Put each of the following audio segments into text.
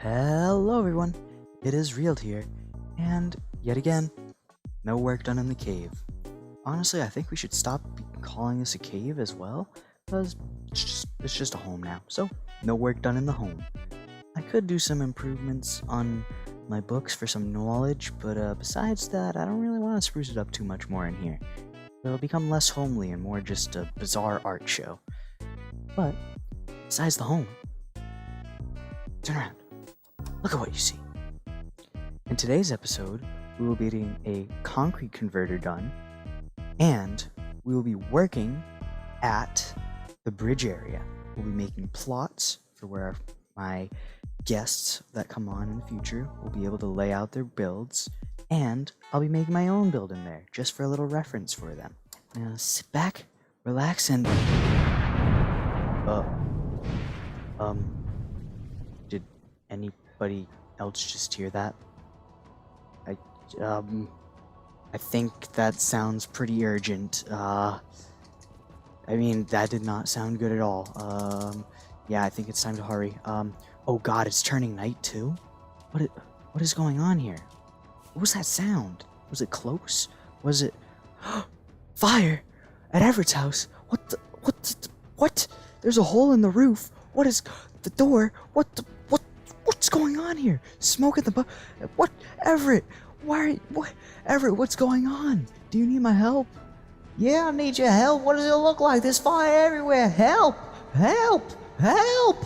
Hello everyone, it is Real here, and yet again, no work done in the cave. Honestly, I think we should stop calling this a cave as well, because it's just a home now, so no work done in the home. I could do some improvements on my books for some knowledge, but besides that, I don't really want to spruce it up too much more in here. It'll become less homely and more just a bizarre art show. But, besides the home, turn around. Look at what you see. In today's episode, we will be getting a concrete converter done, and we will be working at the bridge area. We'll be making plots for where my guests that come on in the future will be able to lay out their builds, and I'll be making my own build in there, just for a little reference for them. Now sit back, relax, and... Did anybody else just hear that? I think that sounds pretty urgent. I mean, that did not sound good at all. Yeah, I think it's time to hurry. Oh god, it's turning night too? What is going on here? What was that sound? Was it close? Was it... Fire! At Everett's house? What? There's a hole in the roof. What is... The door? What's going on here? Smoke at the what? Everett! What? Everett, what's going on? Do you need my help? Yeah, I need your help. What does it look like? There's fire everywhere. Help! Help! Help!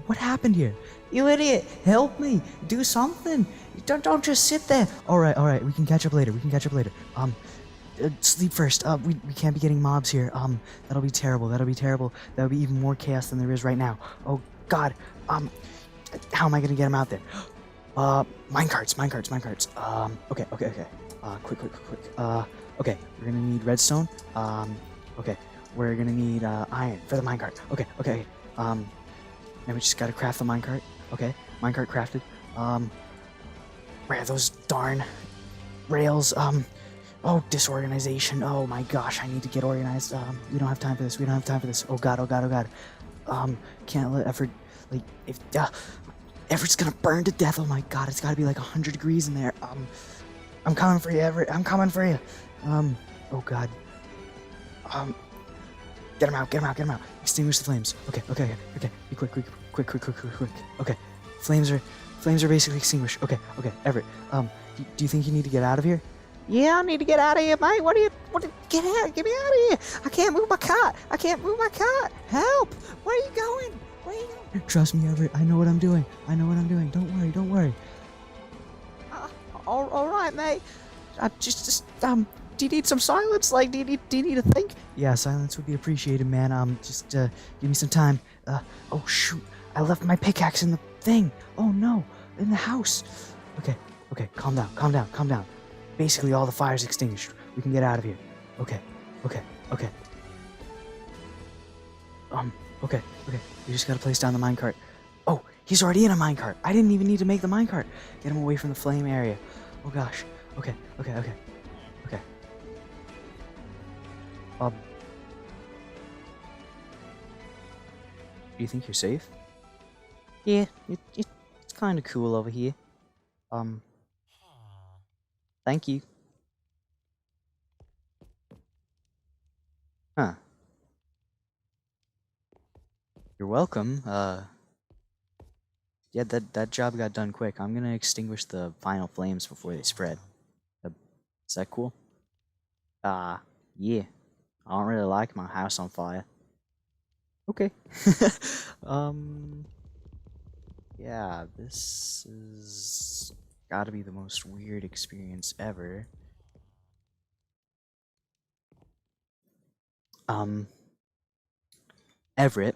What happened here? You idiot! Help me! Do something! Don't just sit there. Alright, we can catch up later. Sleep first. We can't be getting mobs here. That'll be terrible. That'll be even more chaos than there is right now. Oh god. How am I gonna get him out there? Minecarts. Okay. Quick. Okay, we're gonna need redstone. Okay, we're gonna need iron for the minecart. Okay. Now we just gotta craft the minecart. Okay, minecart crafted. Where are those darn rails? Oh, disorganization. Oh my gosh, I need to get organized. We don't have time for this. Oh god. Can't let Everett, like, if, Everett's gonna burn to death. Oh my god, it's gotta be like 100 degrees in there. I'm coming for you, Everett. I'm coming for you. Oh god. Get him out. Extinguish the flames. Okay. Be quick. Okay. Flames are basically extinguished. Okay. Everett, do you think you need to get out of here? Yeah, I need to get out of here, mate. Get out! Get me out of here! I can't move my cart. Help! Where are you going? Trust me, Everett. I know what I'm doing. Don't worry. All right, mate. Do you need some silence? Like, do you need to think? Yeah, silence would be appreciated, man. Just give me some time. Oh shoot, I left my pickaxe in the thing. Oh no, in the house. Okay, calm down. Basically, all the fire's extinguished. We can get out of here. Okay. Okay. We just gotta place down the minecart. Oh, he's already in a minecart. I didn't even need to make the minecart. Get him away from the flame area. Oh gosh. Okay. Do you think you're safe? Yeah, it's kind of cool over here. Thank you. Huh. You're welcome. Yeah, that job got done quick. I'm gonna extinguish the final flames before they spread. Is that cool? Yeah. I don't really like my house on fire. Okay. Yeah, this is gotta be the most weird experience ever. Everett,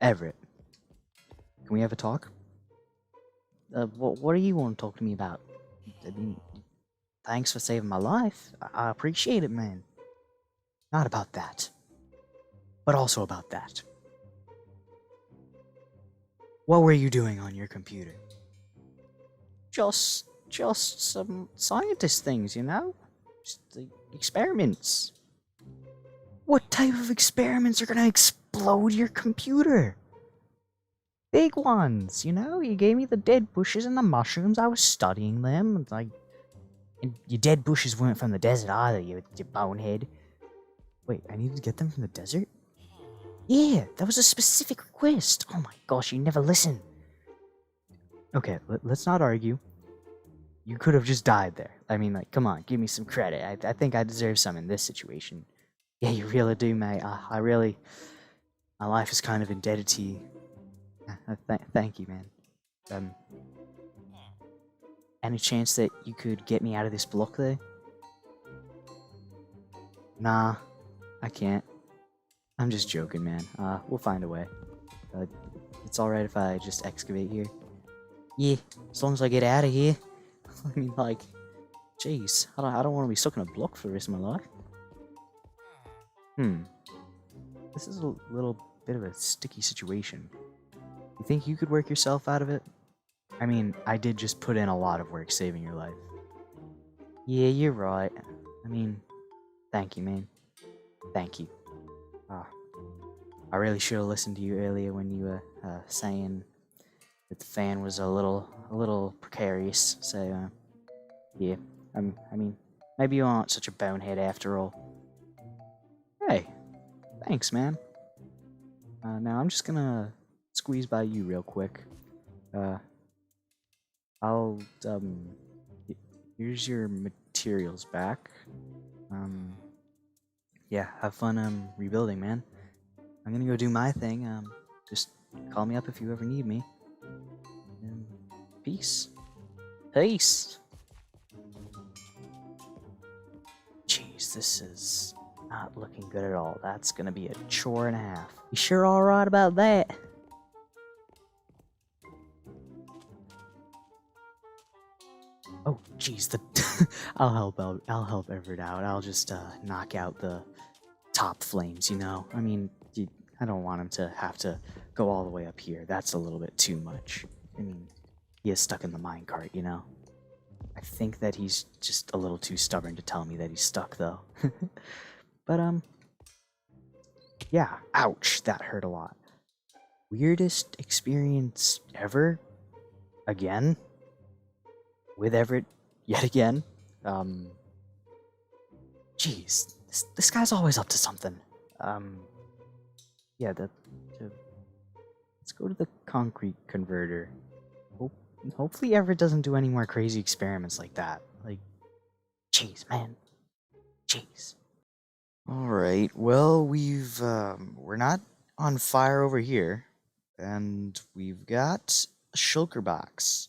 can we have a talk? What do you want to talk to me about? I mean, thanks for saving my life. I appreciate it, man. Not about that, but also about that. What were you doing on your computer? Just some scientist things, you know? Just the experiments. What type of experiments are gonna explode your computer? Big ones, you know? You gave me the dead bushes and the mushrooms. I was studying them. It's like, and your dead bushes weren't from the desert either, you bonehead. Wait, I needed to get them from the desert? Yeah, that was a specific request. Oh my gosh, you never listen. Okay, let's not argue. You could have just died there. I mean, like, come on, give me some credit. I think I deserve some in this situation. Yeah, you really do, mate. I really... My life is kind of indebted to you. Thank you, man. Any chance that you could get me out of this block there? Nah, I can't. I'm just joking, man. We'll find a way. It's alright if I just excavate here. Yeah, as long as I get out of here. I mean, like, jeez, I don't want to be stuck in a block for the rest of my life. This is a little bit of a sticky situation. You think you could work yourself out of it? I mean, I did just put in a lot of work saving your life. Yeah, you're right. I mean, thank you, man. Thank you. I really should have listened to you earlier when you were saying that the fan was a little precarious. So, yeah. I mean, maybe you aren't such a bonehead after all. Hey, thanks, man. Now I'm just gonna squeeze by you real quick. Here's your materials back. Yeah, have fun rebuilding, man. I'm gonna go do my thing. Just call me up if you ever need me. And peace. Peace. Jeez, this is not looking good at all. That's gonna be a chore and a half. You sure alright about that? Oh, jeez, I'll help Everett out. I'll just knock out the top flames, you know? I mean, I don't want him to have to go all the way up here. That's a little bit too much. I mean, he is stuck in the minecart, you know? I think that he's just a little too stubborn to tell me that he's stuck, though. But, yeah, ouch, that hurt a lot. Weirdest experience ever? Again? With Everett, yet again? Jeez, this guy's always up to something. Yeah, let's go to the concrete converter. Hopefully Everett doesn't do any more crazy experiments like that. Like, jeez, man. Jeez. Alright, well, we're not on fire over here. And we've got a shulker box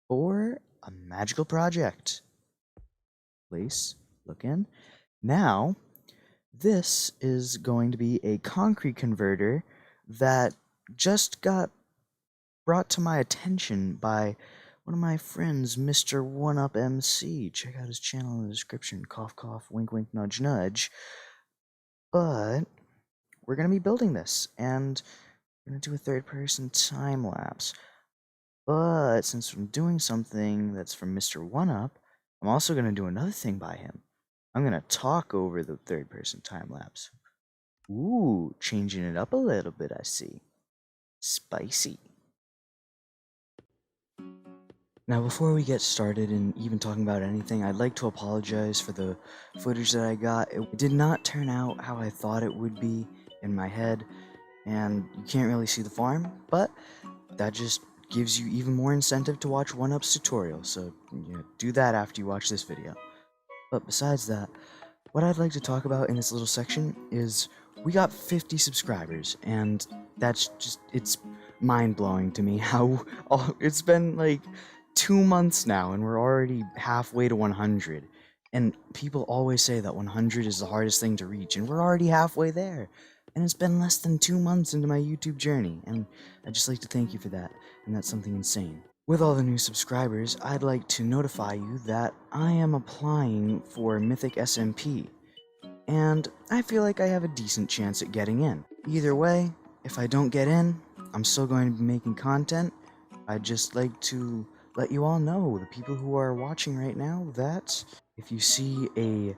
for a magical project. Place, look in. Now, this is going to be a concrete converter that just got brought to my attention by one of my friends, Mr. 1UP MC. Check out his channel in the description. Cough, cough, wink, wink, nudge, nudge. But we're going to be building this, and we're going to do a third-person time-lapse. But since I'm doing something that's from Mr. 1UP, I'm also going to do another thing by him. I'm going to talk over the third-person time-lapse. Ooh, changing it up a little bit, I see. Spicy. Now, before we get started and even talking about anything, I'd like to apologize for the footage that I got. It did not turn out how I thought it would be in my head, and you can't really see the farm, but that just gives you even more incentive to watch 1UP's tutorial, so do that after you watch this video. But besides that, what I'd like to talk about in this little section is we got 50 subscribers, and that's just, it's mind-blowing to me how it's been like 2 months now and we're already halfway to 100. And people always say that 100 is the hardest thing to reach, and we're already halfway there. And it's been less than 2 months into my YouTube journey, and I'd just like to thank you for that, and that's something insane. With all the new subscribers, I'd like to notify you that I am applying for Mythic SMP, and I feel like I have a decent chance at getting in. Either way, if I don't get in, I'm still going to be making content. I'd just like to let you all know, the people who are watching right now, that if you see a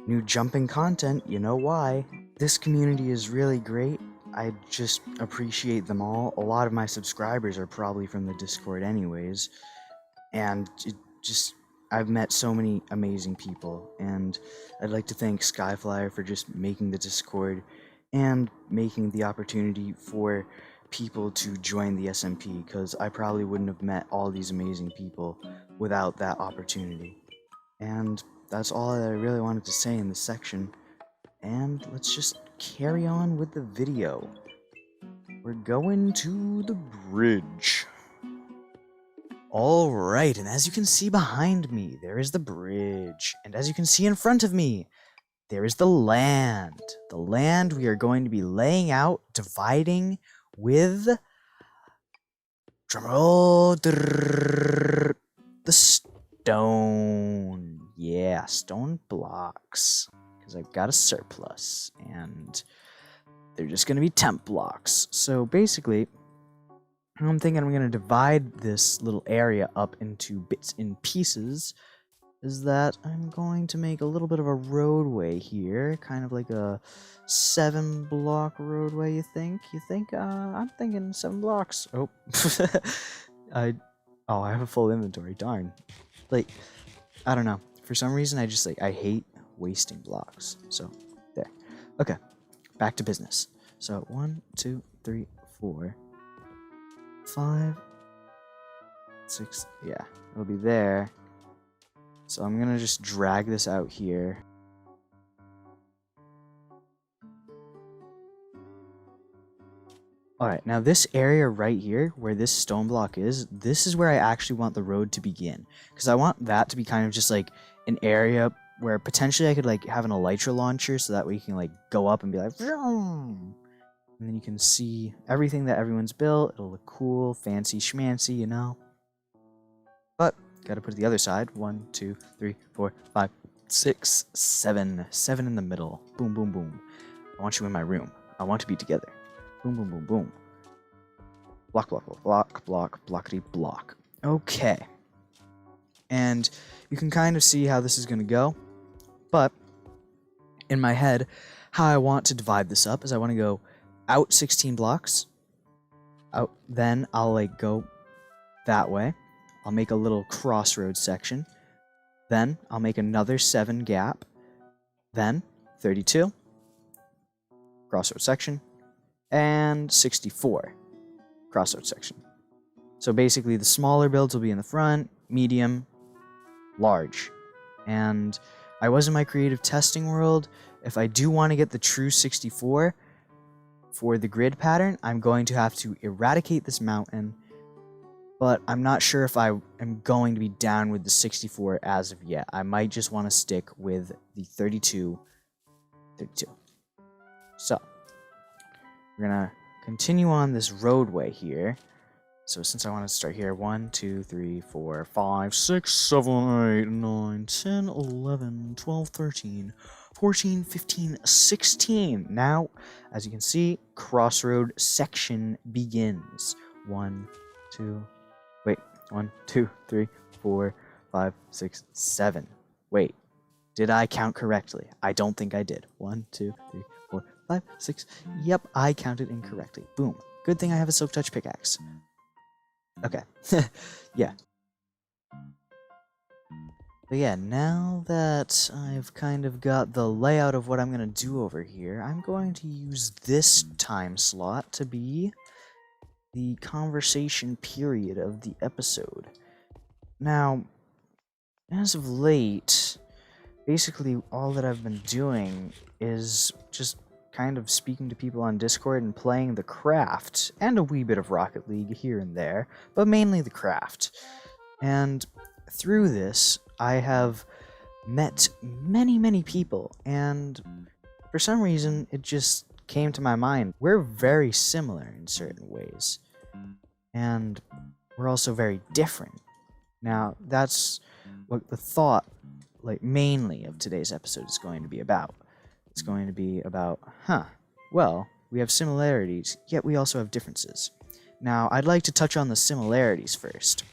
new jumping content, you know why. This community is really great, I just appreciate them all. A lot of my subscribers are probably from the Discord anyways, and I've met so many amazing people, and I'd like to thank Skyflyer for just making the Discord and making the opportunity for people to join the SMP, because I probably wouldn't have met all these amazing people without that opportunity. And that's all that I really wanted to say in this section, and let's just carry on with the video. We're going to the bridge. Alright, and as you can see behind me, there is the bridge. And as you can see in front of me, there is the land. The land we are going to be laying out, dividing with... drumroll, the stone. Yeah, stone blocks. Because I've got a surplus, and they're just going to be temp blocks. So basically, I'm thinking I'm going to divide this little area up into bits and pieces, is that I'm going to make a little bit of a roadway here, kind of like a 7-block roadway, you think? I'm thinking 7 blocks. Oh. I have a full inventory, darn. Like, I don't know. For some reason, I hate wasting blocks. So, there. Okay, back to business. So, 1, 2, 3, 4, 5, 6, yeah, it'll be there. So I'm gonna just drag this out here. Alright, now this area right here, where this stone block is, this is where I actually want the road to begin. Because I want that to be kind of just like an area where potentially I could like have an elytra launcher, so that way you can like go up and be like, vroom! And then you can see everything that everyone's built. It'll look cool, fancy schmancy, you know? But gotta put it the other side. 1, 2, 3, 4, 5, 6, 7. 7 in the middle. Boom, boom, boom. I want you in my room. I want to be together. Boom, boom, boom, boom. Block, block, block, block, block, blockety, block. Okay. And you can kind of see how this is gonna go. But in my head, how I want to divide this up is I want to go out 16 blocks. Out, then I'll like go that way. I'll make a little crossroads section. Then I'll make another 7 gap. Then 32. Crossroads section. And 64. Crossroads section. So basically the smaller builds will be in the front, medium, large. And I was in my creative testing world. If I do want to get the true 64 for the grid pattern, I'm going to have to eradicate this mountain. But I'm not sure if I am going to be down with the 64 as of yet. I might just want to stick with the 32. So, we're going to continue on this roadway here. So since I want to start here, 1, 2, 3, 4, 5, 6, 7, 8, 9, 10, 11, 12, 13, 14, 15, 16. Now, as you can see, crossroad section begins. 1, 2, 3, 4, 5, 6, 7. Wait, did I count correctly? I don't think I did. 1, 2, 3, 4, 5, 6. Yep, I counted incorrectly. Boom. Good thing I have a silk touch pickaxe. Okay. Yeah. But yeah, now that I've kind of got the layout of what I'm going to do over here, I'm going to use this time slot to be the conversation period of the episode. Now, as of late, basically all that I've been doing is just kind of speaking to people on Discord and playing the craft, and a wee bit of Rocket League here and there, but mainly the craft. And through this, I have met many people, and for some reason, it just came to my mind. We're very similar in certain ways, and we're also very different. Now, that's what the thought, like, mainly of today's episode is going to be about. It's going to be about, well, we have similarities, yet we also have differences. Now, I'd like to touch on the similarities first.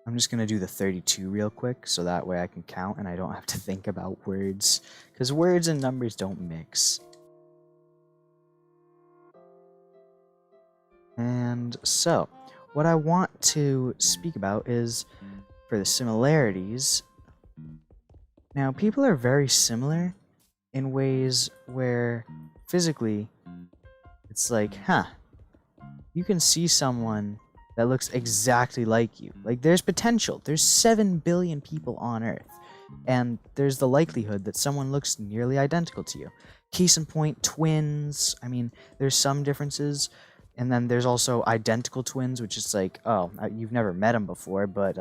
I'm just going to do the 32 real quick, so that way I can count and I don't have to think about words, because words and numbers don't mix. And so, what I want to speak about is for the similarities. Now, people are very similar in ways where physically it's like, huh, you can see someone that looks exactly like you. Like, there's potential. There's 7 billion people on Earth, and there's the likelihood that someone looks nearly identical to you. Case in point, twins. I mean, there's some differences, and then there's also identical twins, which is like, oh, you've never met them before, but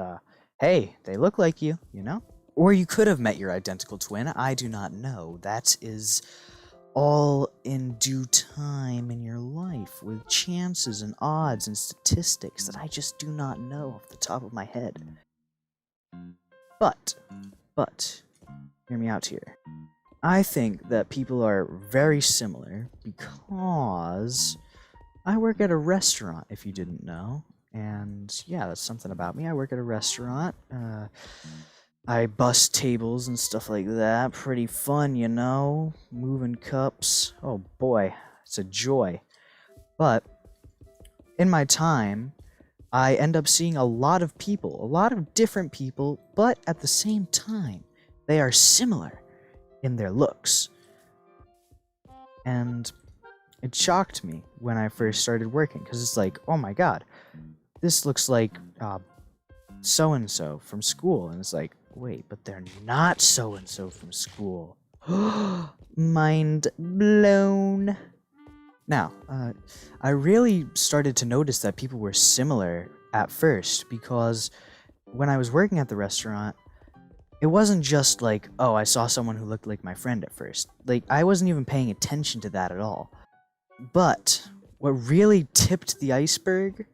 hey, they look like you, you know? Or you could have met your identical twin. I do not know. That is all in due time in your life, with chances and odds and statistics that I just do not know off the top of my head. But, hear me out here. I think that people are very similar because I work at a restaurant, if you didn't know. And yeah, that's something about me. I work at a restaurant. I bust tables and stuff like that. Pretty fun, you know? Moving cups. Oh boy, it's a joy. But in my time, I end up seeing a lot of people, a lot of different people, but at the same time, they are similar in their looks. And it shocked me when I first started working, because it's like, oh my god, this looks like so-and-so from school. And it's like, wait, but they're not so-and-so from school. Mind blown. Now, I really started to notice that people were similar at first, because when I was working at the restaurant, it wasn't just like, oh, I saw someone who looked like my friend at first. Like, I wasn't even paying attention to that at all. But what really tipped the iceberg,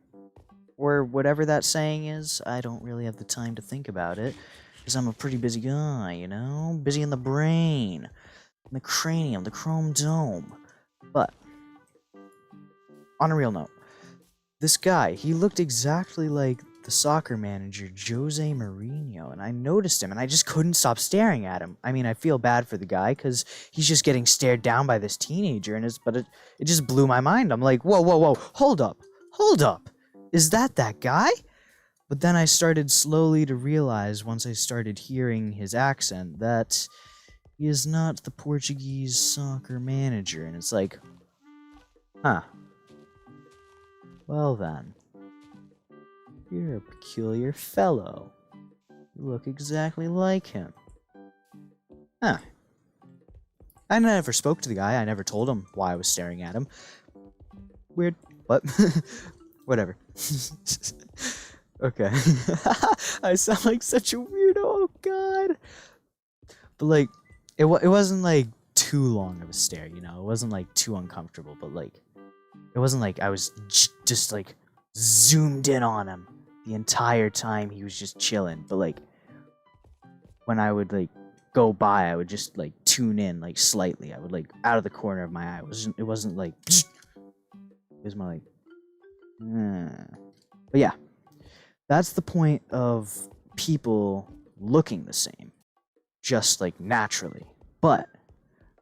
or whatever that saying is, I don't really have the time to think about it, because I'm a pretty busy guy, you know? Busy in the brain, in the cranium, the chrome dome. But, on a real note, this guy, he looked exactly like the soccer manager, Jose Mourinho, and I noticed him, and I just couldn't stop staring at him. I mean, I feel bad for the guy, because he's just getting stared down by this teenager, and it just blew my mind. I'm like, whoa, hold up, is that guy? But then I started slowly to realize, once I started hearing his accent, that he is not the Portuguese soccer manager, and it's like, huh. Well then, you're a peculiar fellow. You look exactly like him. Huh. I never spoke to the guy. I never told him why I was staring at him. Weird. What? Whatever. Okay. I sound like such a weirdo. Oh god. But like, it wasn't like too long of a stare, you know? It wasn't like too uncomfortable, but like, it wasn't like I was just like zoomed in on him the entire time he was just chilling. But like, when I would like go by, I would just like tune in like slightly. I would like out of the corner of my eye. It wasn't like, it was more like, But yeah, that's the point of people looking the same, just like naturally. But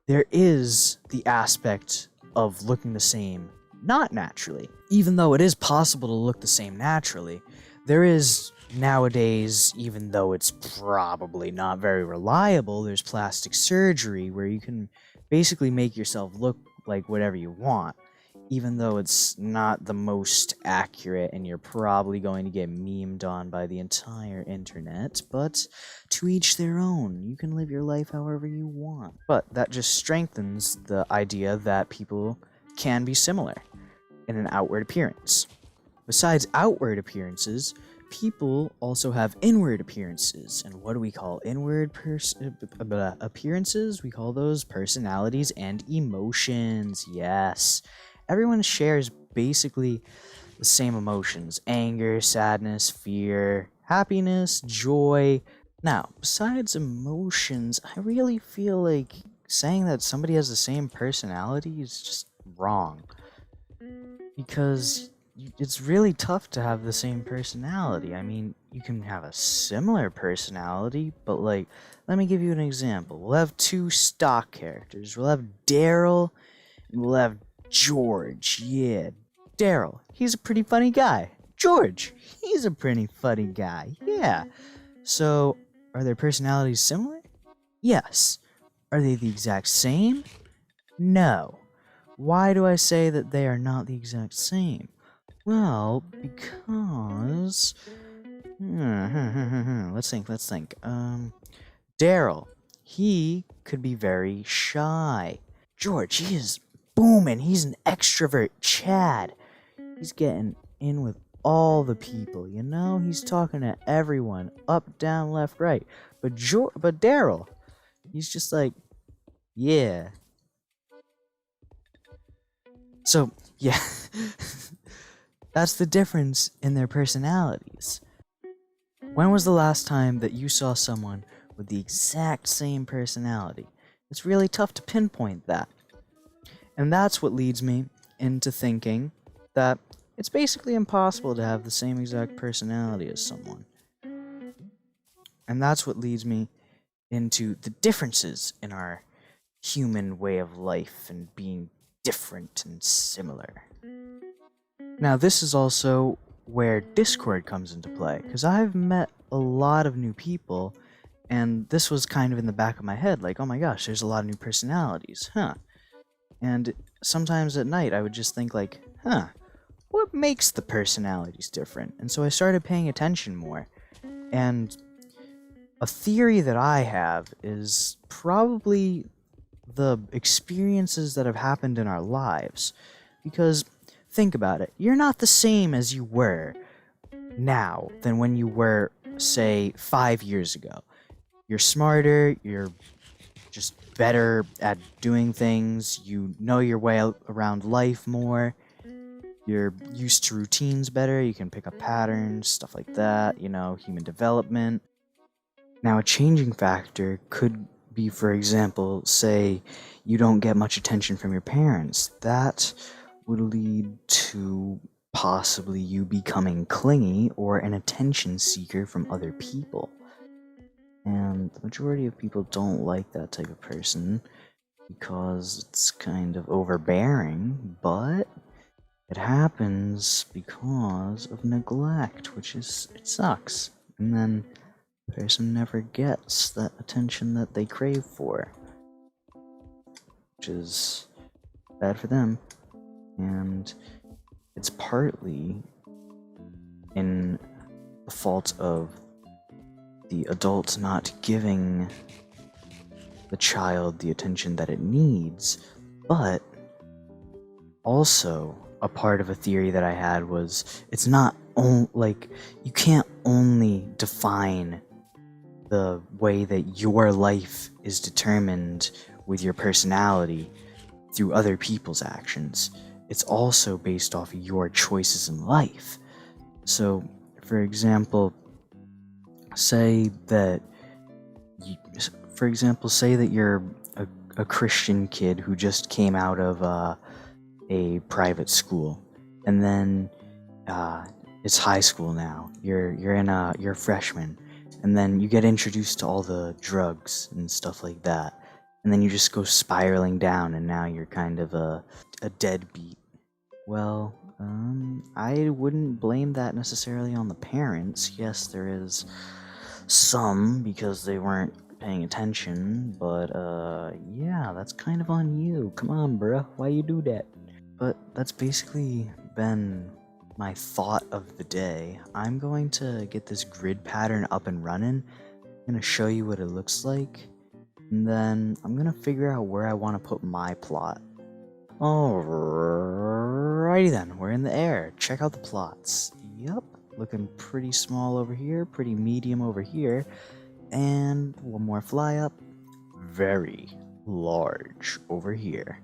there is the aspect of looking the same not naturally. Even though it is possible to look the same naturally, there is nowadays, even though it's probably not very reliable, there's plastic surgery where you can basically make yourself look like whatever you want, even though it's not the most accurate and you're probably going to get memed on by the entire internet. But to each their own. You can live your life however you want. But that just strengthens the idea that people can be similar in an outward appearance. Besides outward appearances, people also have inward appearances. And what do we call inward appearances? We call those personalities and emotions. Yes. Everyone shares basically the same emotions: anger, sadness, fear, happiness, joy. Now, besides emotions, I really feel like saying that somebody has the same personality is just wrong. Because it's really tough to have the same personality. I mean, you can have a similar personality, but like, let me give you an example. We'll have two stock characters. We'll have Daryl and we'll have George. Yeah, Daryl, he's a pretty funny guy. George, he's a pretty funny guy. Yeah. So, are their personalities similar? Yes. Are they the exact same? No. Why do I say that they are not the exact same? Well, because... let's think. Daryl, he could be very shy. George, he is booming. He's an extrovert. Chad, he's getting in with all the people, you know? He's talking to everyone, up, down, left, right. But Daryl, he's just like, yeah. So, yeah. That's the difference in their personalities. When was the last time that you saw someone with the exact same personality? It's really tough to pinpoint that. And that's what leads me into thinking that it's basically impossible to have the same exact personality as someone. And that's what leads me into the differences in our human way of life and being different and similar. Now, this is also where Discord comes into play, because I've met a lot of new people, and this was kind of in the back of my head, like, oh my gosh, there's a lot of new personalities, huh? And sometimes at night I would just think like, what makes the personalities different? And so I started paying attention more, and a theory that I have is probably the experiences that have happened in our lives, because think about it. You're not the same as you were now than when you were, say, 5 years ago. You're smarter, you're just better at doing things, you know your way around life more, you're used to routines better, you can pick up patterns, stuff like that, you know, human development. Now, a changing factor could be, for example, say you don't get much attention from your parents. That would lead to possibly you becoming clingy or an attention seeker from other people. And the majority of people don't like that type of person because it's kind of overbearing, but it happens because of neglect, which is, it sucks. And then the person never gets that attention that they crave for, which is bad for them. And it's partly in the fault of the adult not giving the child the attention that it needs, but also a part of a theory that I had was it's not like you can't only define the way that your life is determined with your personality through other people's actions. It's also based off of your choices in life. So, for example, say that you're a Christian kid who just came out of a private school, and then it's high school now. You're a freshman, and then you get introduced to all the drugs and stuff like that, and then you just go spiraling down, and now you're kind of a deadbeat. Well, I wouldn't blame that necessarily on the parents. Yes, there is some because they weren't paying attention, but yeah, that's kind of on you. Come on, bruh, why you do that? But that's basically been my thought of the day. I'm going to get this grid pattern up and running. I'm going to show you what it looks like, and then I'm going to figure out where I want to put my plot. Alrighty then, we're in the air. Check out the plots. Yup, looking pretty small over here, pretty medium over here, and one more fly up, very large over here.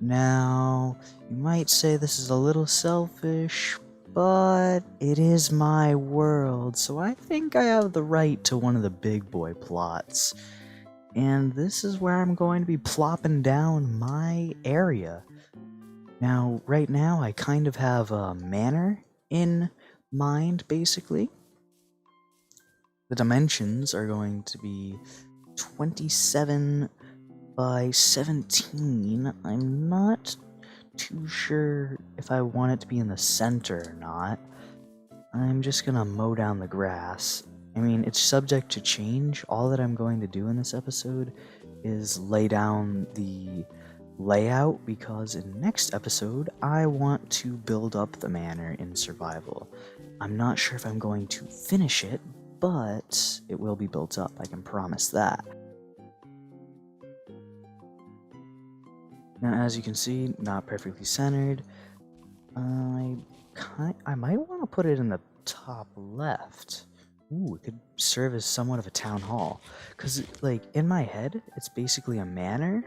Now, you might say this is a little selfish, but it is my world, so I think I have the right to one of the big boy plots. And this is where I'm going to be plopping down my area. Now, right now, I kind of have a manor in mind, basically. The dimensions are going to be 27 by 17. I'm not too sure if I want it to be in the center or not. I'm just gonna mow down the grass. I mean, it's subject to change. All that I'm going to do in this episode is lay down the layout, because in the next episode, I want to build up the manor in survival. I'm not sure if I'm going to finish it, but it will be built up, I can promise that. Now, as you can see, not perfectly centered. I might want to put it in the top left. Ooh, it could serve as somewhat of a town hall. Because, like, in my head, it's basically a manor,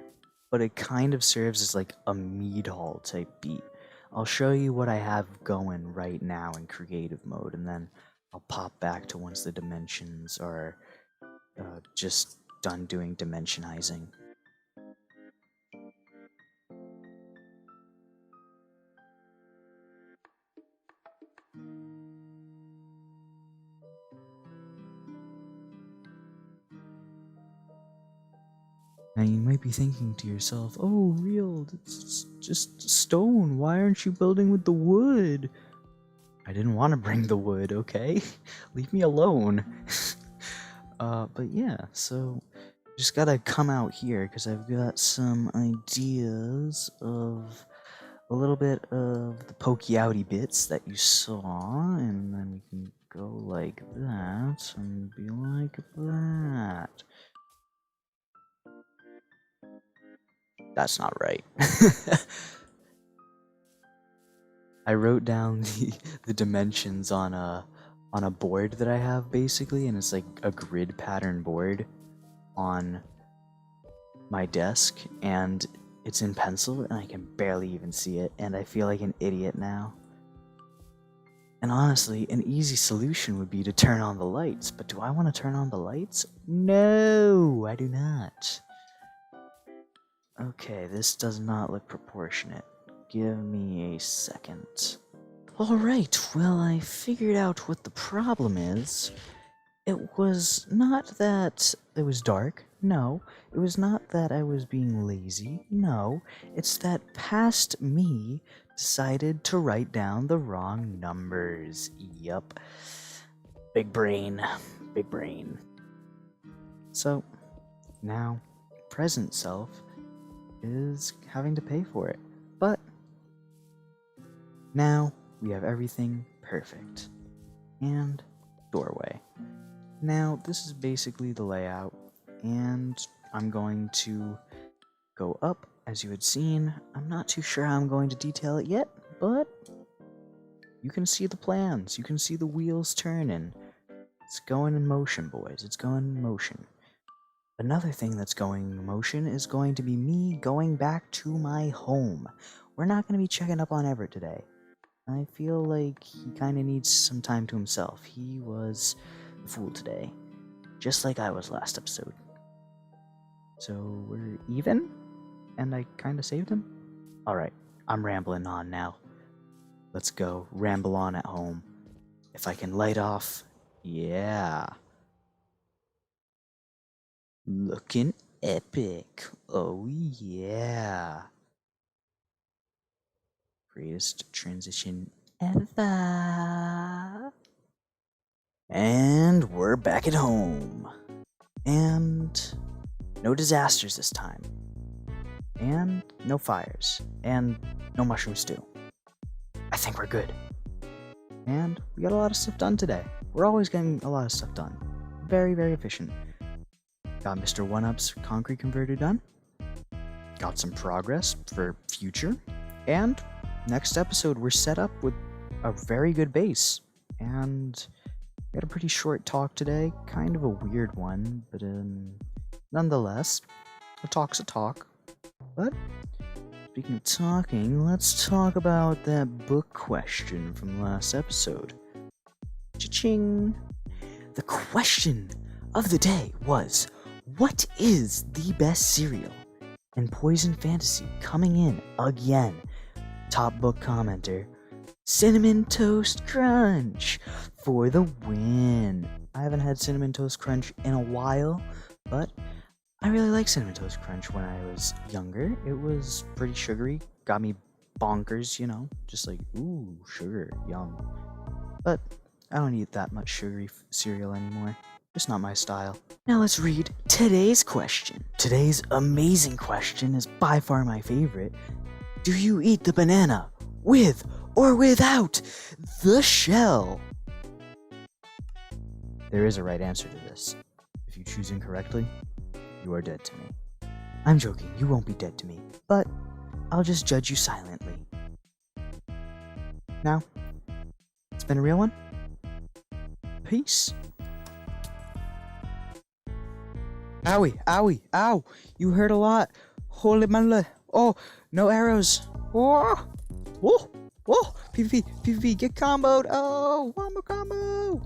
but it kind of serves as, like, a mead hall type beat. I'll show you what I have going right now in creative mode, and then I'll pop back to once the dimensions are just done doing dimensionizing. Now you might be thinking to yourself, oh, real, it's just stone. Why aren't you building with the wood? I didn't want to bring the wood, okay? Leave me alone. But yeah, so just gotta come out here because I've got some ideas of a little bit of the pokey outy bits that you saw, and then we can go like that and be like that. That's not right. I wrote down the dimensions on a board that I have basically, and it's like a grid pattern board on my desk, and it's in pencil, and I can barely even see it, and I feel like an idiot now. And honestly, an easy solution would be to turn on the lights, but do I want to turn on the lights? No, I do not. Okay, this does not look proportionate. Give me a second. Alright, well, I figured out what the problem is. It was not that it was dark, no. It was not that I was being lazy, no. It's that past me decided to write down the wrong numbers. Yup. Big brain. Big brain. So, now, present self is having to pay for it. But now we have everything perfect. And doorway. Now this is basically the layout, and I'm going to go up as you had seen. I'm not too sure how I'm going to detail it yet, but you can see the plans. You can see the wheels turning. It's going in motion, boys. It's going in motion. Another thing that's going in motion is going to be me going back to my home. We're not going to be checking up on Everett today. I feel like he kind of needs some time to himself. He was a fool today, just like I was last episode. So we're even, and I kind of saved him? Alright, I'm rambling on now. Let's go ramble on at home. If I can light off, yeah. Looking epic. Oh yeah. Greatest transition ever. And we're back at home. And no disasters this time. And no fires. And no mushroom stew. I think we're good. And we got a lot of stuff done today. We're always getting a lot of stuff done. Very, very efficient. Got Mr. One-Up's concrete converter done. Got some progress for future. And next episode, we're set up with a very good base. And we had a pretty short talk today. Kind of a weird one, but nonetheless, a talk's a talk. But speaking of talking, let's talk about that book question from last episode. Cha-ching! The question of the day was, what is the best cereal? And Poison Fantasy coming in again. Top book commenter, Cinnamon Toast Crunch for the win. I haven't had Cinnamon Toast Crunch in a while, but I really like Cinnamon Toast Crunch when I was younger. It was pretty sugary, got me bonkers, you know, just like, ooh, sugar, yum. But I don't eat that much sugary cereal anymore. Just not my style. Now let's read today's question. Today's amazing question is by far my favorite. Do you eat the banana with or without the shell? There is a right answer to this. If you choose incorrectly, you are dead to me. I'm joking, you won't be dead to me, but I'll just judge you silently. Now, it's been a real one. Peace. Owie, owie, ow! You hurt a lot. Holy manle. Oh, no arrows. Oh, oh, oh! PvP, PvP, get comboed. Oh, wombo combo.